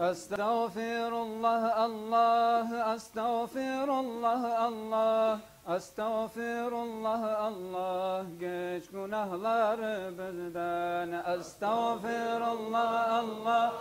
Estağfirullah Allah, estağfirullah Allah, estağfirullah Allah, geç günahları bizden. Estağfirullah Allah,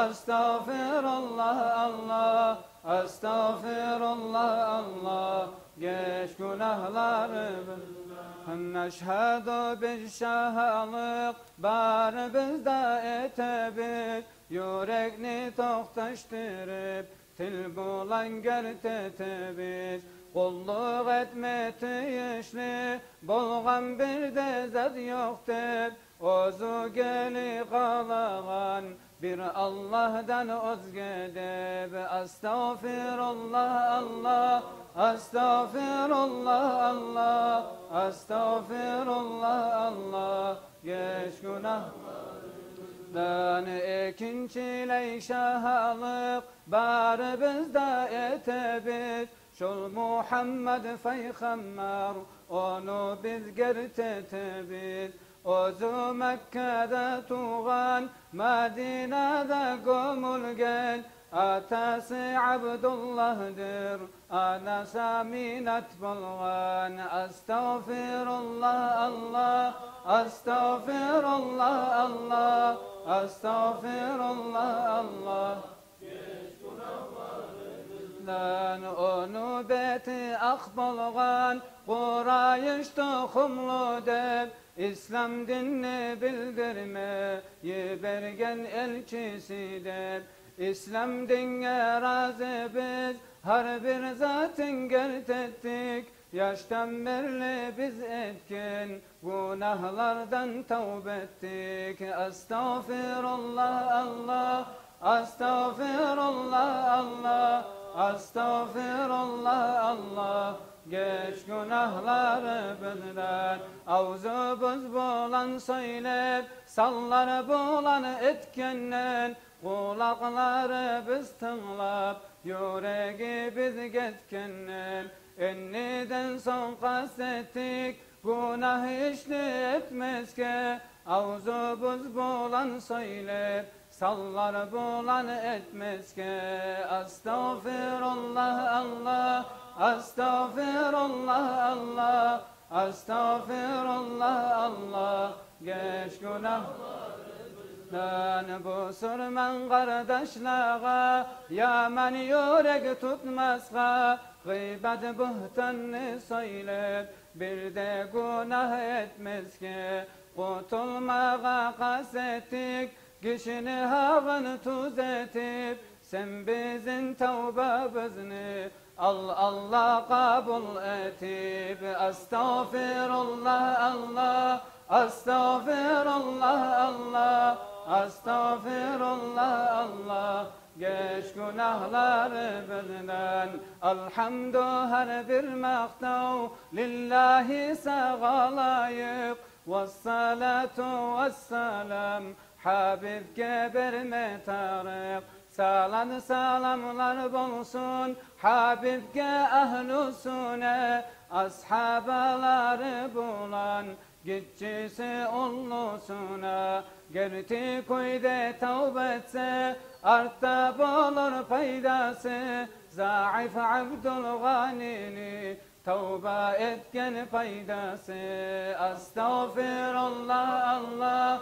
estağfirullah Allah, estağfirullah Allah, geç günahları bizden. Neşhedü bişşahalık bar bizde etebit, yürekni toktaştırıp til bulan gertetebit. Kulluk etmeti işli bulgan bir de zat yoktur, ozu geli kalağan bir Allah'dan özgedeb. Estağfirullah Allah, estağfirullah Allah, estağfirullah Allah, geç günahlardan. İkinciyle şahalık bar bizde etebit, şol Muhammed Peygamber onu biz gertetebit. Ozu Mekke'de tuğan, Medine'de gömülgen, atası Abdullah'dır, anası Aminet bulgan. Estağfirullah Allah, estağfirullah Allah, estağfirullah Allah, onu beti akbalgan, Kurayş tohumlu deb, İslam dinini bildirmeyi bergen elçisi deb. İslam dinine razı biz, her bir zatın gertettik, yaştan beri biz etkin, günahlardan tövbe ettik. Estağfirullah Allah, estağfirullah Allah, estağfirullah Allah, geç günahları bizden. Avzumuz bulan söylep, sallar bulan etkenden, kulakları biz tınlap, yüreği biz getkenden. Enniden son kastettik, günah işli etmezke, avzumuz bulan söylep, sallar bulan etmezke. Estağfirullah Allah, estağfirullah Allah, estağfirullah Allah, geç günahlardan. Bu sürmen kardeşlağa, yaman yürek tutmazga, gıybet buhtanını söylep, bir de günah etmez ki. Kurtulmağa kasettik, kişini havını tuz etip, sen bizim tevbemizni Allah kabul etip. Estağfirullah Allah, estağfirullah Allah, estağfirullah Allah, geç günahları bizden. Elhamdü her bir maqtav lillahi sağalayık, vessalatu vesselam Habibke bir tarık. Salan salamlar bulsun Habibke ehl-i sune, ashabaları bulan gitçisi ullusuna. Gerti kuyde tevbe etse, artta bulur paydası, zaif Abdülganini tevbe etken paydası. Estağfirullah Allah,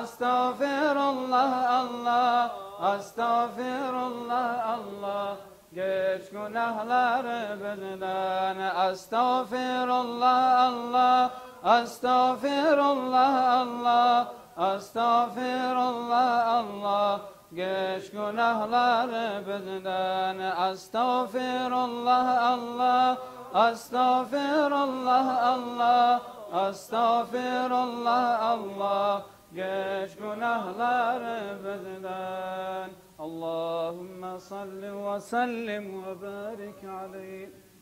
estağfirullah Allah, estağfirullah Allah, geç günahları bizden. Estağfirullah Allah, estağfirullah Allah, estağfirullah Allah, geç günahları bizden. Estağfirullah Allah, estağfirullah Allah, estağfirullah Allah, geç günahları bizden. Allahümme salli ve sellim ve barik aleyh.